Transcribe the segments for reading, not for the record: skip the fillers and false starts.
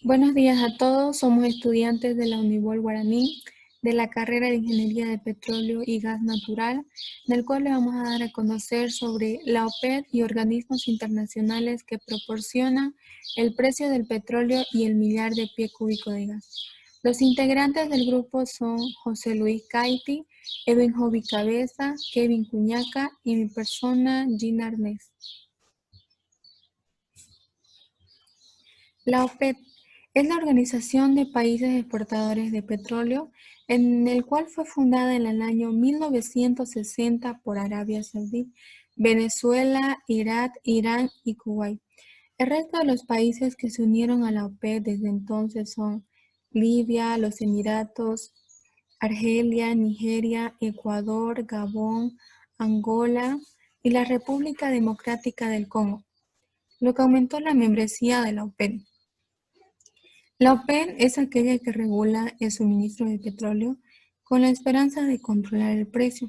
Buenos días a todos, somos estudiantes de la Univol Guaraní, de la carrera de Ingeniería de Petróleo y Gas Natural, del cual le vamos a dar a conocer sobre la OPEP y organismos internacionales que proporcionan el precio del petróleo y el millar de pie cúbico de gas. Los integrantes del grupo son José Luis Caiti, Eben Jovi Cabeza, Kevin Cuñaca y mi persona, Gina Arnés. La OPEP es la Organización de Países Exportadores de Petróleo, en el cual fue fundada en el año 1960 por Arabia Saudí, Venezuela, Irak, Irán y Kuwait. El resto de los países que se unieron a la OPEP desde entonces son Libia, los Emiratos, Argelia, Nigeria, Ecuador, Gabón, Angola y la República Democrática del Congo, lo que aumentó la membresía de la OPEP. La OPEP es aquella que regula el suministro de petróleo con la esperanza de controlar el precio.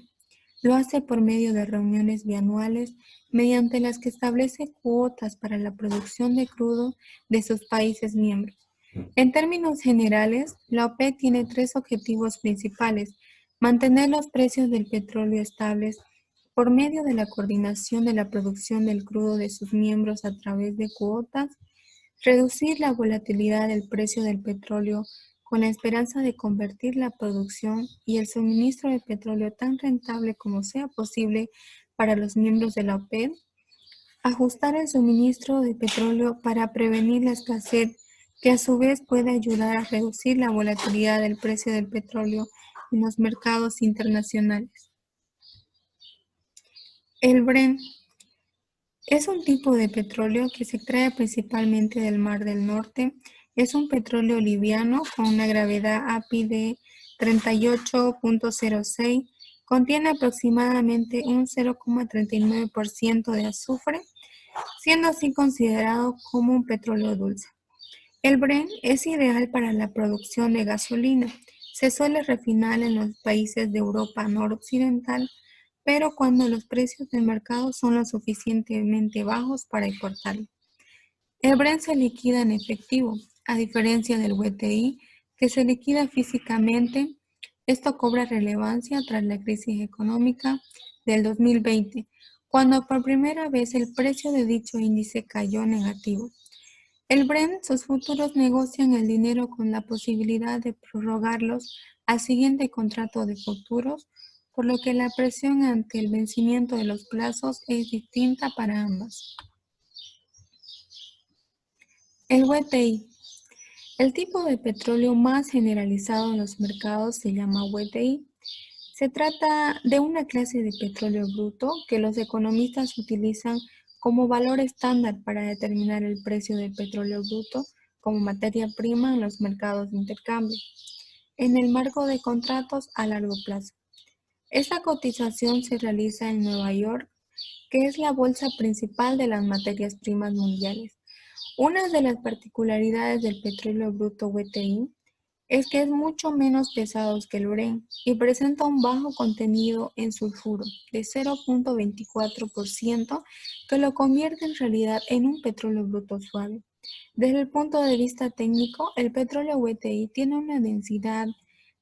Lo hace por medio de reuniones bianuales mediante las que establece cuotas para la producción de crudo de sus países miembros. En términos generales, la OPEP tiene tres objetivos principales: mantener los precios del petróleo estables por medio de la coordinación de la producción del crudo de sus miembros a través de cuotas, reducir la volatilidad del precio del petróleo con la esperanza de convertir la producción y el suministro de petróleo tan rentable como sea posible para los miembros de la OPEP, ajustar el suministro de petróleo para prevenir la escasez, que a su vez puede ayudar a reducir la volatilidad del precio del petróleo en los mercados internacionales. El Brent es un tipo de petróleo que se extrae principalmente del Mar del Norte. Es un petróleo liviano con una gravedad API de 38.06. Contiene aproximadamente un 0,39% de azufre, siendo así considerado como un petróleo dulce. El Brent es ideal para la producción de gasolina. Se suele refinar en los países de Europa noroccidental, pero cuando los precios del mercado son lo suficientemente bajos para importarlo. El Brent se liquida en efectivo, a diferencia del WTI, que se liquida físicamente. Esto cobra relevancia tras la crisis económica del 2020, cuando por primera vez el precio de dicho índice cayó negativo. El Brent, sus futuros negocian el dinero con la posibilidad de prorrogarlos al siguiente contrato de futuros, por lo que la presión ante el vencimiento de los plazos es distinta para ambas. El WTI. El tipo de petróleo más generalizado en los mercados se llama WTI. Se trata de una clase de petróleo bruto que los economistas utilizan como valor estándar para determinar el precio del petróleo bruto como materia prima en los mercados de intercambio, en el marco de contratos a largo plazo. Esta cotización se realiza en Nueva York, que es la bolsa principal de las materias primas mundiales. Una de las particularidades del petróleo bruto WTI es que es mucho menos pesado que el Brent y presenta un bajo contenido en sulfuro de 0,24%, que lo convierte en realidad en un petróleo bruto suave. Desde el punto de vista técnico, el petróleo WTI tiene una densidad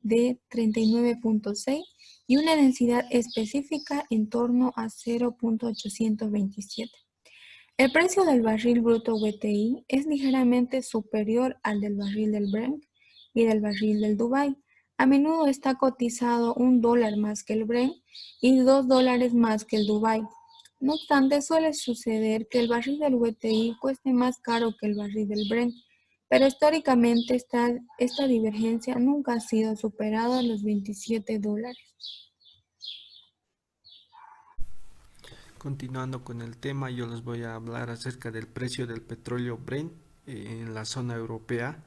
de 39.6 y una densidad específica en torno a 0,827. El precio del barril bruto WTI es ligeramente superior al del barril del Brent y del barril del Dubai. A menudo está cotizado $1 más que el Brent y $2 más que el Dubai. No obstante, suele suceder que el barril del WTI cueste más caro que el barril del Brent, pero históricamente esta divergencia nunca ha sido superada a los $27. Continuando con el tema, yo les voy a hablar acerca del precio del petróleo Brent en la zona europea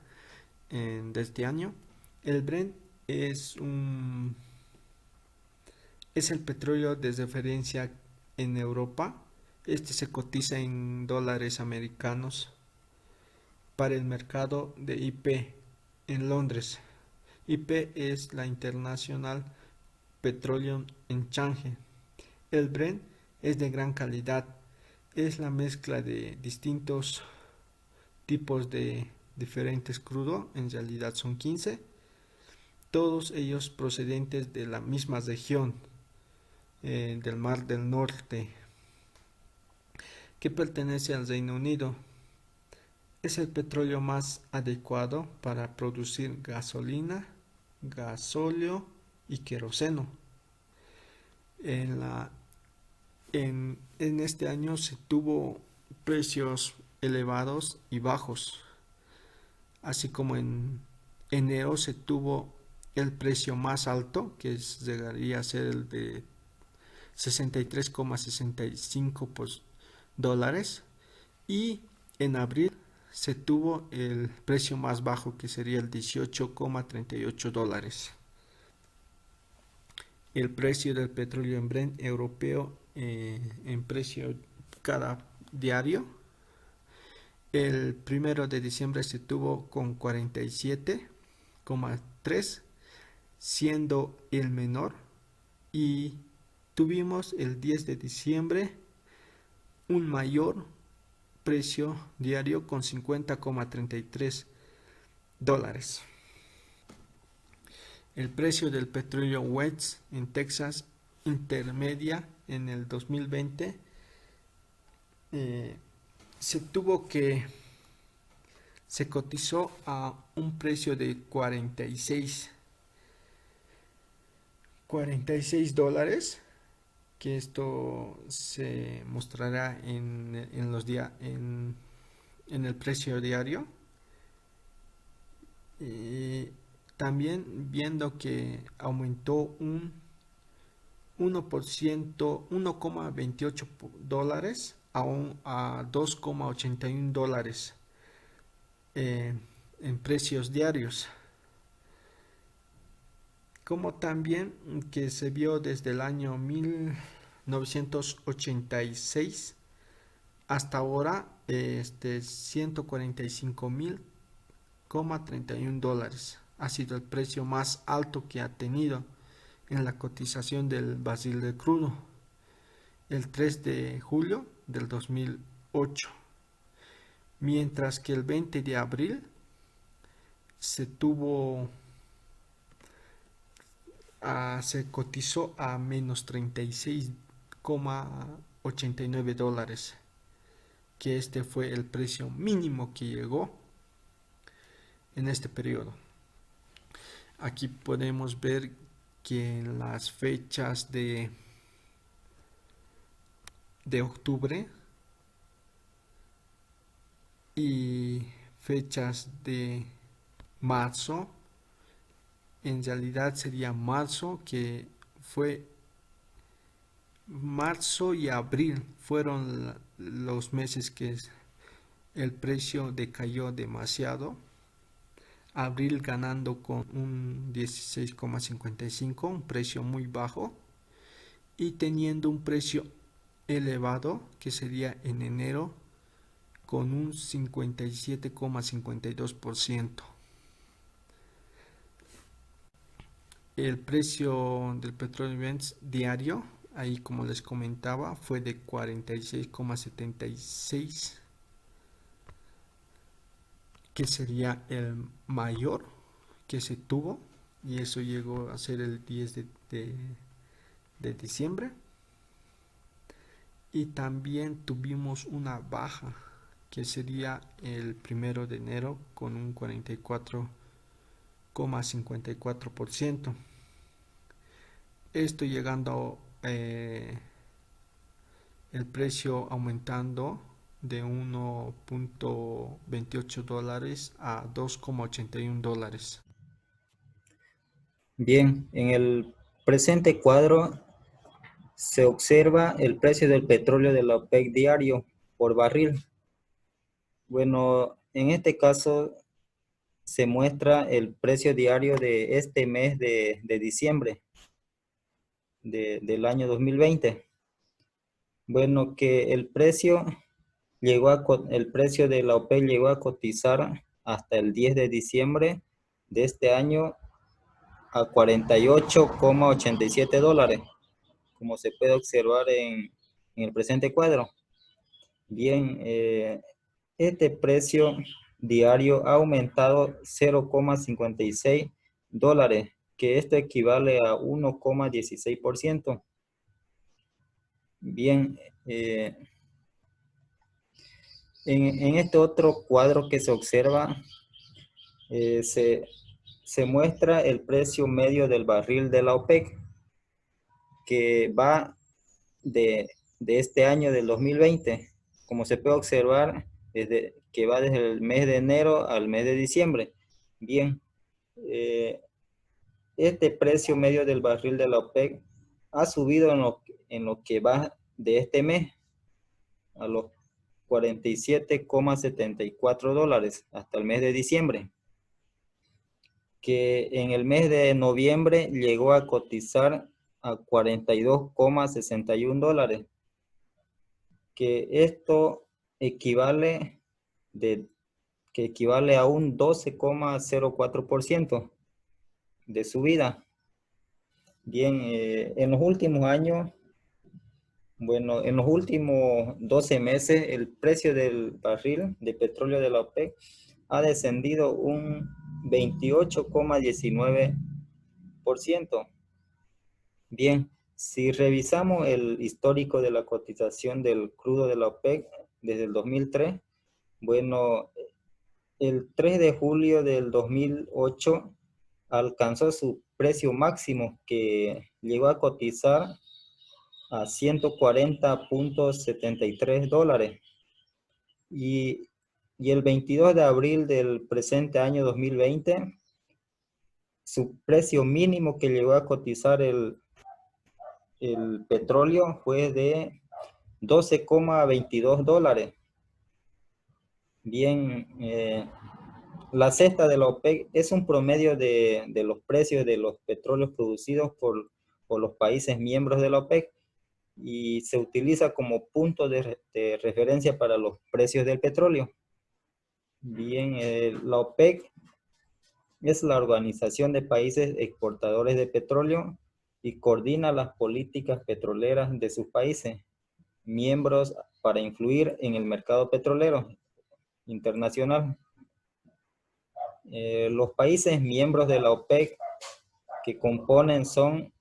de este año. El Brent es es el petróleo de referencia en Europa. Este se cotiza en dólares americanos para el mercado de IP en Londres. IP es la International Petroleum Exchange. El Brent es de gran calidad. Es la mezcla de distintos tipos de diferentes crudo, en realidad son 15, todos ellos procedentes de la misma región del Mar del Norte, que pertenece al Reino Unido. Es el petróleo más adecuado para producir gasolina, gasóleo y queroseno. En, la, en este año se tuvo precios elevados y bajos, así como en enero se tuvo el precio más alto, que llegaría a ser el de 63,65 dólares, y en abril se tuvo el precio más bajo, que sería el 18,38 dólares. El precio del petróleo en Brent europeo en precio cada diario. El 1 de diciembre se tuvo con 47,3, siendo el menor, y tuvimos el 10 de diciembre un mayor precio diario con 50,33 dólares. El precio del petróleo West en Texas intermedia en el 2020 se tuvo que se cotizó a un precio de 46 dólares, que esto se mostrará en los días en el precio diario. Y también viendo que aumentó un 1%, 1,28 dólares a 2,81 dólares en precios diarios. Como también que se vio desde el año 1986 hasta ahora 145,31 dólares. Ha sido el precio más alto que ha tenido en la cotización del barril de crudo el 3 de julio del 2008, mientras que el 20 de abril se cotizó a menos 36,89 dólares, que este fue el precio mínimo que llegó en este periodo. Aquí podemos ver que en las fechas de octubre y fechas de marzo, en realidad sería marzo, que fue marzo y abril fueron los meses que el precio decayó demasiado. Abril ganando con un 16,55, un precio muy bajo, y teniendo un precio elevado que sería en enero con un 57,52%. El precio del petróleo diario, ahí como les comentaba, fue de 46,76, que sería el mayor que se tuvo, y eso llegó a ser el 10 de diciembre. Y también tuvimos una baja, que sería el 1 de enero con un 44,54%. Esto llegando el precio aumentando de 1,28 dólares a 2,81 dólares. Bien, en el presente cuadro se observa el precio del petróleo de la OPEC diario por barril. Bueno, en este caso se muestra el precio diario de este mes de diciembre del año 2020. Bueno, que el precio el precio de la OPEC llegó a cotizar hasta el 10 de diciembre de este año a 48,87 dólares, como se puede observar en el presente cuadro. Bien, este precio diario ha aumentado 0,56 dólares, que esto equivale a 1,16%. Bien, en este otro cuadro que se observa, se muestra el precio medio del barril de la OPEC, que va de este año del 2020. Como se puede observar, que va desde el mes de enero al mes de diciembre. Bien, este precio medio del barril de la OPEC ha subido en lo que va de este mes a los 47,74 dólares hasta el mes de diciembre, que en el mes de noviembre llegó a cotizar a 42,61 dólares, que esto equivale, que equivale a un 12,04% de subida. Bien, en los últimos años, bueno, en los últimos 12 meses, el precio del barril de petróleo de la OPEC ha descendido un 28,19%. Bien, si revisamos el histórico de la cotización del crudo de la OPEC desde el 2003, bueno, el 3 de julio del 2008 alcanzó su precio máximo, que llegó a cotizar a 140,73 dólares. Y el 22 de abril del presente año 2020, su precio mínimo que llegó a cotizar el petróleo fue de 12,22 dólares. Bien, la cesta de la OPEC es un promedio de los precios de los petróleos producidos por los países miembros de la OPEC, y se utiliza como punto de referencia para los precios del petróleo. Bien, la OPEC es la Organización de Países Exportadores de Petróleo y coordina las políticas petroleras de sus países miembros para influir en el mercado petrolero internacional. Los países miembros de la OPEC que componen son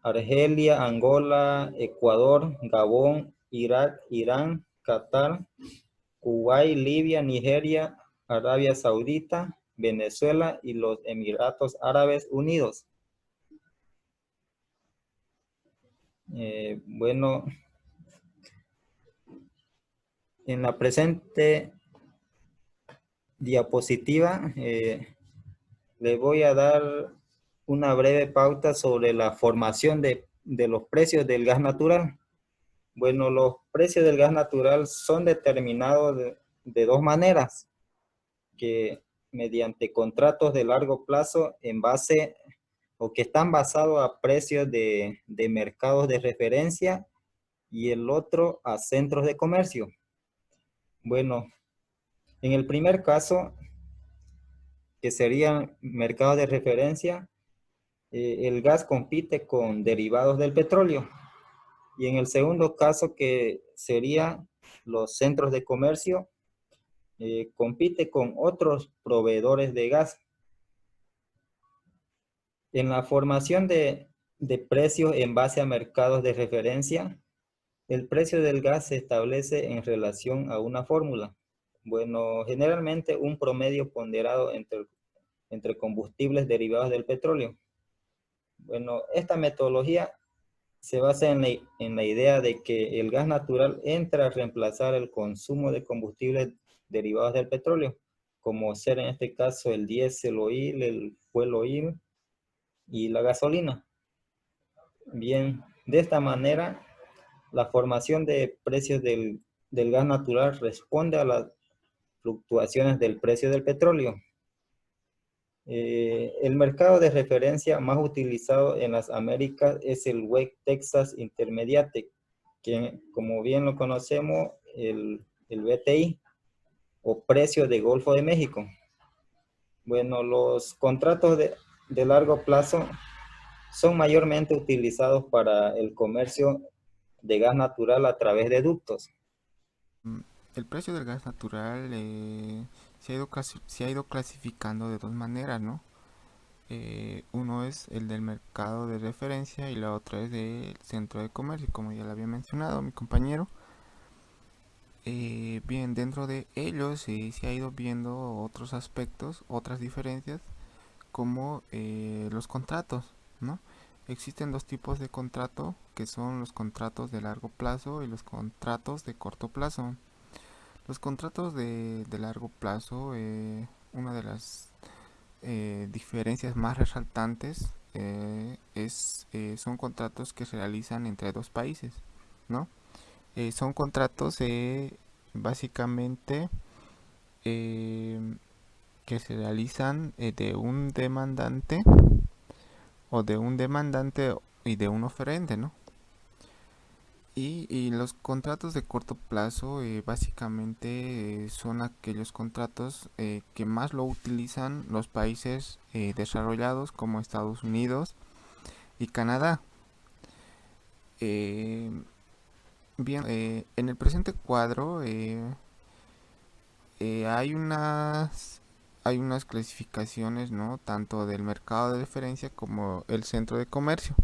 Argelia, Angola, Ecuador, Gabón, Irak, Irán, Qatar, Kuwait, Libia, Nigeria, Arabia Saudita, Venezuela y los Emiratos Árabes Unidos. Bueno, en la presente diapositiva le voy a dar una breve pauta sobre la formación de los precios del gas natural. Bueno, los precios del gas natural son determinados de dos maneras, que mediante contratos de largo plazo en base, o que están basados a precios de mercados de referencia, y el otro a centros de comercio. Bueno, en el primer caso, que serían mercados de referencia, el gas compite con derivados del petróleo. Y en el segundo caso, que serían los centros de comercio, compite con otros proveedores de gas. En la formación de precios en base a mercados de referencia, el precio del gas se establece en relación a una fórmula. Bueno, generalmente un promedio ponderado entre combustibles derivados del petróleo. Bueno, esta metodología se basa en la idea de que el gas natural entra a reemplazar el consumo de combustibles derivados del petróleo, como ser en este caso el diésel oil, el fuel oil y la gasolina. Bien, de esta manera, la formación de precios del gas natural responde a las fluctuaciones del precio del petróleo. El mercado de referencia más utilizado en las Américas es el West Texas Intermediate, que como bien lo conocemos, el WTI, o precio de Golfo de México. Bueno, los contratos de largo plazo son mayormente utilizados para el comercio de gas natural a través de ductos. el precio del gas natural se ha ido clasificando de dos maneras, ¿no? Uno es el del mercado de referencia y la otra es del centro de comercio, como ya lo había mencionado mi compañero. Bien, dentro de ellos se ha ido viendo otros aspectos, otras diferencias, como los contratos, ¿no? Existen dos tipos de contrato, que son los contratos de largo plazo y los contratos de corto plazo. Los contratos de largo plazo, una de las diferencias más resaltantes son contratos que se realizan entre dos países, ¿no? Son contratos básicamente eh, que se realizan de un demandante o de un demandante y de un oferente, ¿no? Y los contratos de corto plazo básicamente son aquellos contratos que más lo utilizan los países desarrollados como Estados Unidos y Canadá. Eh, Bien, en el presente cuadro hay unas clasificaciones, ¿no? Tanto del mercado de referencia como el centro de comercio.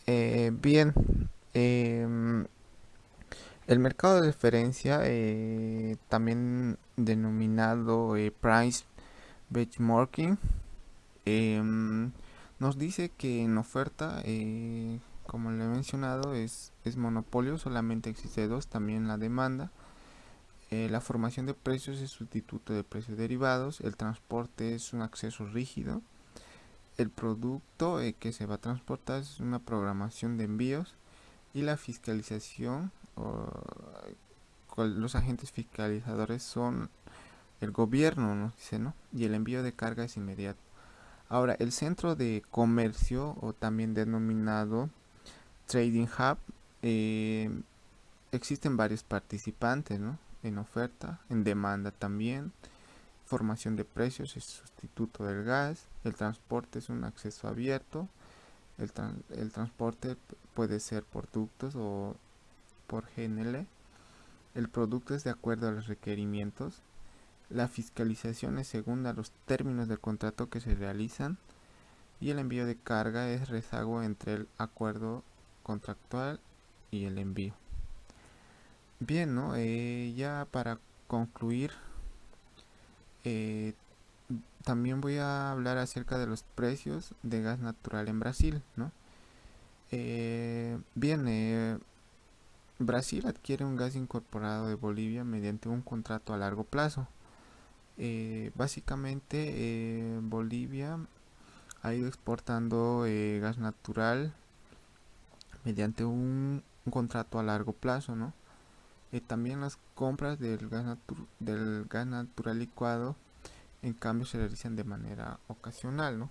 Bien, em, el mercado de referencia, también denominado Price Benchmarking, em, nos dice que en oferta, como le he mencionado, es monopolio, solamente existe dos, también la demanda. La formación de precios es sustituto de precios derivados, el transporte es un acceso rígido, el producto que se va a transportar es una programación de envíos y la fiscalización, los agentes fiscalizadores son el gobierno, nos dice, ¿no? Y el envío de carga es inmediato. Ahora, el centro de comercio, o también denominado Trading Hub, existen varios participantes, ¿no? En oferta, en demanda también. Formación de precios es sustituto del gas. El transporte es un acceso abierto. El transporte puede ser por ductos o por GNL. El producto es de acuerdo a los requerimientos. La fiscalización es según a los términos del contrato que se realizan. Y el envío de carga es rezago entre el acuerdo contractual y el envío. Bien, ¿no? Ya para concluir, eh, también voy a hablar acerca de los precios de gas natural en Brasil, ¿no? Bien, Brasil adquiere un gas incorporado de Bolivia mediante un contrato a largo plazo. Básicamente, Bolivia ha ido exportando gas natural mediante un contrato a largo plazo, ¿no? También las compras del gas natural licuado, en cambio, se realizan de manera ocasional, ¿no?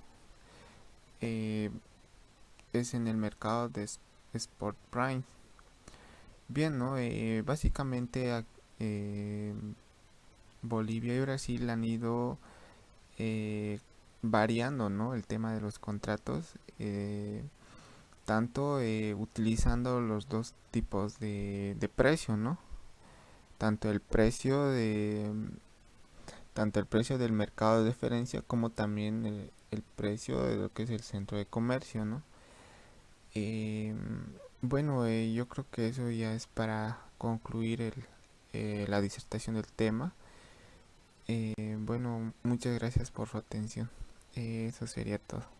Eh, es en el mercado de Spot Prime. Bien, ¿no? Básicamente eh, Bolivia y Brasil han ido variando, ¿no? El tema de los contratos, tanto utilizando los dos tipos de precio, ¿no? Tanto el precio de tanto el precio del mercado de referencia como también el precio de lo que es el centro de comercio, ¿no? Eh, bueno, yo creo que eso ya es para concluir la disertación del tema. Bueno, muchas gracias por su atención. Eso sería todo.